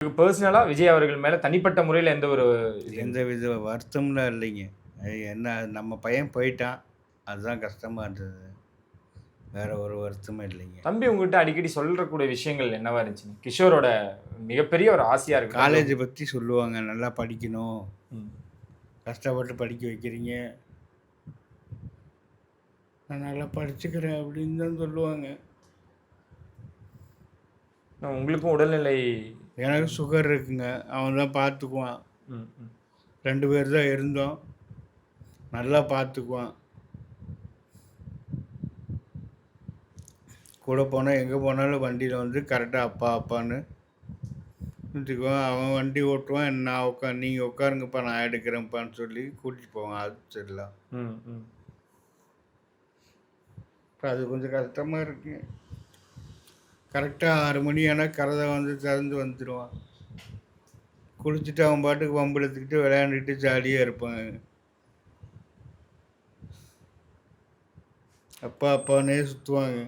பெர்சனலா விஜய் அவர்கள் மேல தனிப்பட்ட முறையில எந்த ஒரு இது எந்தவித வருத்தம்லாம் இல்லைங்க. அது என்ன நம்ம பையன் போயிட்டான். அதுதான் கஷ்டமா இருந்தது. வேற ஒரு வருத்தமும் இல்லைங்க. தம்பி உங்ககிட்ட அடிக்கடி சொல்லக்கூடிய விஷயங்கள் என்னவா இருந்துச்சுங்க? கிஷோரோட மிகப்பெரிய ஒரு ஆசையா இருக்கட்டும். காலேஜ பத்தி சொல்லுவாங்க. நல்லா படிக்கணும். ம். கஷ்டப்பட்டு படிக்க வைக்கிறீங்க. நான் நல்லா படிச்சுக்கிறேன் அப்படின்னு தான் சொல்லுவாங்க. உங்களுக்கும் உடல்நிலை எனக்கு சுகர் இருக்குங்க. அவன் தான் பார்த்துக்குவான். ம், ம். 2 பேர் தான் இருந்தோம். நல்லா பார்த்துக்குவான். கூட போனா எங்க போனாலும் வண்டியில வந்து கரெக்ட்டா அப்பா, அப்பான்னு வச்சுக்குவான். அவன் வண்டி ஓட்டுவான். நீங்க உட்காருங்கப்பா நான் எடுக்கிறேன்ப்பான்னு சொல்லி கூட்டிட்டு போவான் ஆஸ்பத்திரிலாம். ம், ம். அது கொஞ்சம் கஷ்டமா இருக்குங்க. கரெக்ட்டா 6 மணி ஆனா கதவ வந்து திறந்து வந்துருவான். குளிச்சுட்டு அவன் பாட்டுக்கு வம்பு இழுத்துக்கிட்டு விளையாண்டுட்டு ஜாலியா இருப்பான். அப்பா, அப்பான்னே சுத்துவாங்க.